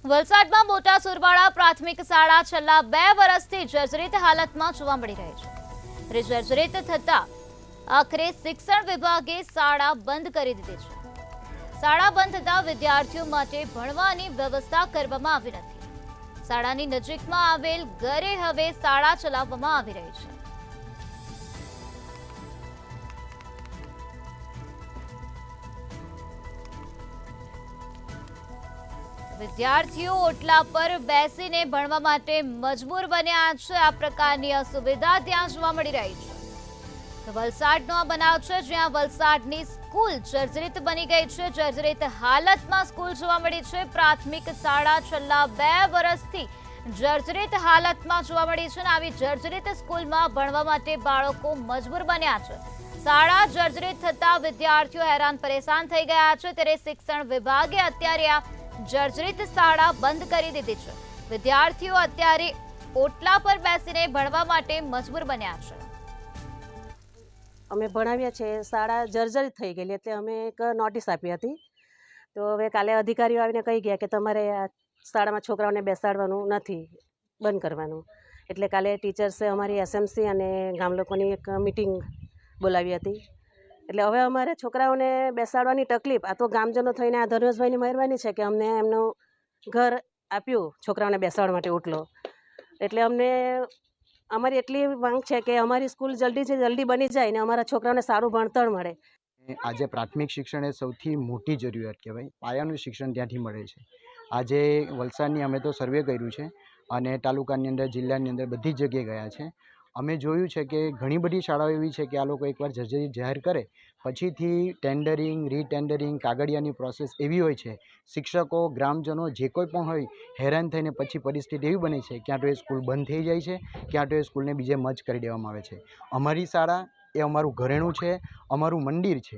વલસાડમાં મોટા સુરવાડા પ્રાથમિક શાળા છેલ્લા 2 વર્ષથી જર્જરિત હાલતમાં જોવા મળી રહી છે। જર્જરિત થતા આખરે શિક્ષણ વિભાગે શાળા બંધ કરી દીધી છે। શાળા બંધ થતા વિદ્યાર્થીઓ માટે ભણવાની વ્યવસ્થા કરવામાં આવી નથી। શાળાની નજીકમાં આવેલ ઘરે હવે શાળા ચલાવવામાં આવી રહી છે। વિદ્યાર્થીઓ ઓટલા પર બેસીને ભણવા માટે મજબૂર બન્યા છે। આ પ્રકારની અસુવિધા ત્યાં જોવા મળી રહી છે। વલસાડનો આ બનાવ છે, જ્યાં વલસાડની સ્કૂલ જર્જરિત બની ગઈ છે। જર્જરિત હાલતમાં સ્કૂલ જોવા મળી છે। પ્રાથમિક શાળા છેલ્લા 2 વર્ષથી જર્જરિત હાલતમાં જોવા મળી છે। આવી જર્જરિત સ્કૂલમાં ભણવા માટે બાળકો મજબૂર બન્યા છે। શાળા જર્જરિત થતા વિદ્યાર્થીઓ હેરાન પરેશાન થઈ ગયા છે। ત્યારે શિક્ષણ વિભાગે અત્યારે આ જર્જરિત શાળા બંધ કરી દીધી છે। વિદ્યાર્થીઓ અત્યારે ઓટલા પર બેસીને ભણવા માટે મજબૂર બન્યા છે। અમે ભણાવ્યા છે, શાળા જર્જરિત થઈ ગયેલી એટલે અમે એક નોટિસ આપી હતી। તો હવે કાલે અધિકારીઓ આવીને કહી ગયા કે તમારે આ શાળામાં છોકરાઓને બેસાડવાનું નથી, બંધ કરવાનું। એટલે કાલે ટીચર્સે અમારી એસએમસી અને ગામ લોકોની એક મિટિંગ બોલાવી હતી। એટલે હવે અમારે છોકરાઓને બેસાડવાની તકલીફ, આ તો ગામજનો થઈને આ ધર્મેશભાઈની મહેરબાની છે કે અમને એમનું ઘર આપ્યું છોકરાઓને બેસાડવા માટે ઓટલો। એટલે અમને અમારી એટલી માંગ છે કે અમારી સ્કૂલ જલ્દીથી જલ્દી બની જાય ને અમારા છોકરાઓને સારું ભણતર મળે। આજે પ્રાથમિક શિક્ષણ એ સૌથી મોટી જરૂરિયાત કહેવાય। પાયાનું શિક્ષણ ત્યાંથી મળે છે। આજે વલસાડની અમે તો સર્વે કર્યું છે અને તાલુકાની અંદર, જિલ્લાની અંદર બધી જ જગ્યાએ ગયા છે। અમે જોયું છે કે ઘણી બધી શાળાઓ એવી છે કે આ લોકો એકવાર જર્જરિત જાહેર કરે પછીથી ટેન્ડરિંગ, રીટેન્ડરિંગ, કાગળિયાની પ્રોસેસ એવી હોય છે। શિક્ષકો, ગ્રામજનો જે કોઈ પણ હોય હેરાન થઈને પછી પરિસ્થિતિ એવી બને છે ક્યાં તો એ સ્કૂલ બંધ થઈ જાય છે, ક્યાં તો એ સ્કૂલને બીજે મર્જ કરી દેવામાં આવે છે। અમારી શાળા એ અમારું ઘરેણું છે, અમારું મંદિર છે।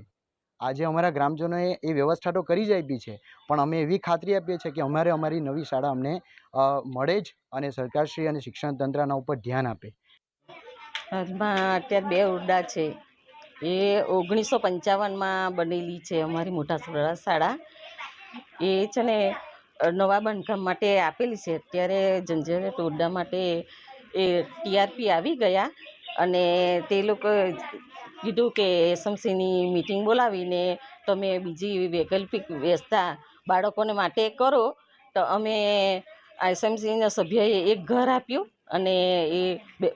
આજે અમારા ગ્રામજનોએ એ વ્યવસ્થા તો કરી જ આપી છે, પણ અમે એવી ખાતરી આપીએ છીએ કે અમારી નવી શાળા અમને મળે જ અને સરકારશ્રી અને શિક્ષણ તંત્રના ઉપર ધ્યાન આપે। હાલમાં અત્યારે 2 ઓરડા છે, એ 1955માં બનેલી છે અમારી મોટા સુરવાડા શાળા। એ છે ને નવા બાંધકામ માટે આપેલી છે। અત્યારે જર્જરિત ઓરડા માટે એ ટીઆરપી આવી ગયા અને તે લોકો કીધું કે એસએમસીની મિટિંગ બોલાવીને તમે બીજી વૈકલ્પિક વ્યવસ્થા બાળકોને માટે કરો। તો અમે એસએમસીના સભ્યએ એક ઘર આપ્યું અને એ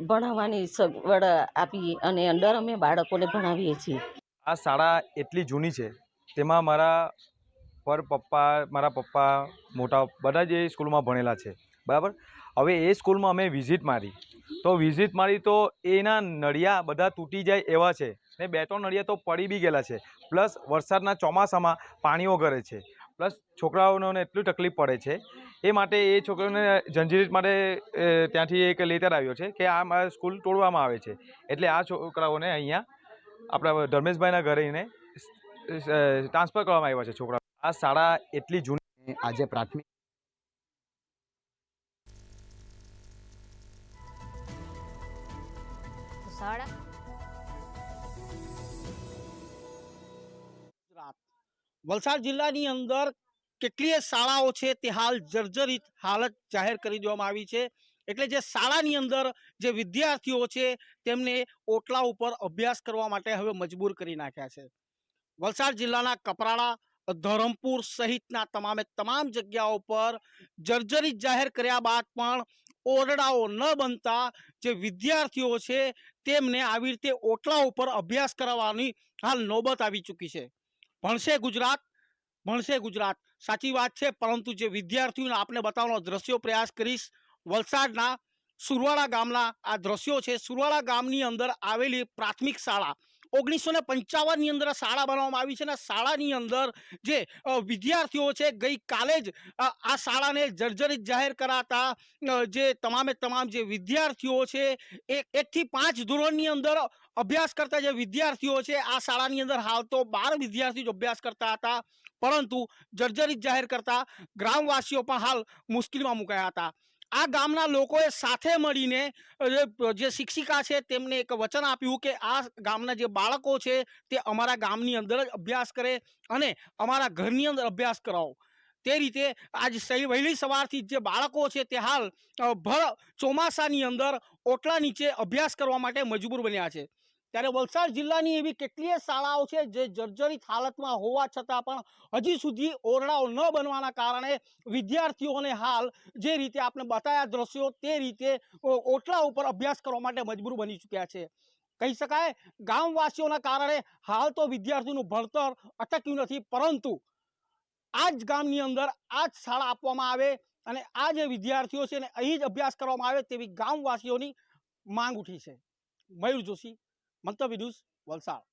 ભણાવવાની સગવડ આપી અને અંદર અમે બાળકોને ભણાવીએ છીએ। આ શાળા એટલી જૂની છે, તેમાં મારા પપ્પા મોટા બધા જ એ સ્કૂલમાં ભણેલા છે, બરાબર। હવે એ સ્કૂલમાં અમે વિઝિટ મારી તો એના નળિયા બધા તૂટી જાય એવા છે ને 2-3 નળિયા તો પડી બી ગયેલા છે। પ્લસ વરસાદના ચોમાસામાં પાણીઓ ગળે છે, પ્લસ છોકરાઓને એટલી તકલીફ પડે છે। એ માટે એ છોકરાઓને જર્જરિત માટે ત્યાંથી એક લેટર આવ્યો છે કે આ સ્કૂલ તોડવામાં આવે છે। એટલે આ છોકરાઓને અહીંયા આપણા ધર્મેશભાઈના ઘરે એને ટ્રાન્સફર કરવામાં આવ્યા છે છોકરાઓ। આ શાળા એટલી જૂની આજે પ્રાથમિક વલસાડ જિલ્લાની અંદર કેટલીય શાળાઓ છે તે હાલ જર્જરિત હાલત જાહેર કરી દેવામાં આવી છે। એટલે જે શાળાની અંદર જે વિદ્યાર્થીઓ છે તેમને ઓટલા ઉપર અભ્યાસ કરવા માટે હવે મજબૂર કરી નાખ્યા છે। વલસાડ જિલ્લાના કપરાડા, ધરમપુર સહિતના તમામ જગ્યાઓ પર જર્જરિત જાહેર કર્યા બાદ પણ ઓરડાઓ ન બનતા જે વિદ્યાર્થીઓ છે તેમને આવી રીતે ઓટલા ઉપર અભ્યાસ કરાવવાની હાલ નોબત આવી ચૂકી છે। ભણશે ગુજરાત સાચી વાત છે, પરંતુ જે વિદ્યાર્થીઓને આપણે બતાવવાનો દ્રશ્યો પ્રયાસ કરીશ। વલસાડના સુરવાડા ગામના આ દ્રશ્યો છે। સુરવાડા ગામની અંદર આવેલી પ્રાથમિક શાળા 1955ની અંદર શાળા બનાવવામાં આવી છે અને શાળાની અંદર જે વિદ્યાર્થીઓ છે ગઈકાલે જ આ શાળાને જર્જરિત જાહેર કરાતા જે તમામ જે વિદ્યાર્થીઓ છે એ 1 થી 5 ધોરણની અંદર અભ્યાસ કરતા જે વિદ્યાર્થીઓ છે આ શાળાની અંદર હાલ તો 12 વિદ્યાર્થીઓ અભ્યાસ કરતા હતા, પરંતુ જર્જરિત જાહેર કરતા ગ્રામવાસીઓ પણ હાલ મુશ્કેલીમાં મુકાયા હતા। આ ગામના લોકોએ સાથે મળીને જે શિક્ષિકા છે તેમને એક વચન આપ્યું કે આ ગામના જે બાળકો છે તે અમારા ગામની અંદર જ અભ્યાસ કરે અને અમારા ઘરની અંદર અભ્યાસ કરાવો। તે રીતે આજ વહેલી સવારથી જે બાળકો છે તે હાલ ભર ચોમાસાની અંદર ઓટલા નીચે અભ્યાસ કરવા માટે મજબૂર બન્યા છે। ત્યારે વલસાડ જિલ્લાની એવી કેટલીય શાળાઓ છે જે જર્જરિત હાલતમાં હોવા છતાં પણ હજી સુધી ઓરડાઓ ન બનવાના કારણે વિદ્યાર્થીઓને હાલ જે રીતે આપણે બતાવ્યા દ્રશ્યો તે રીતે ઓટલા ઉપર અભ્યાસ કરવા માટે મજબૂર બની ચૂક્યા છે। કહી શકાય ગામવાસીઓના કારણે હાલ તો વિદ્યાર્થીઓનું ભણતર અટક્યું નથી, પરંતુ આ જ ગામની અંદર આ જ શાળા આપવામાં આવે અને આ જે વિદ્યાર્થીઓ છે ને અહીં જ અભ્યાસ કરવામાં આવે તેવી ગામવાસીઓની માંગ ઉઠી છે। મયુર જોશી, મંતવ્ય ન્યૂઝ, વલસાડ।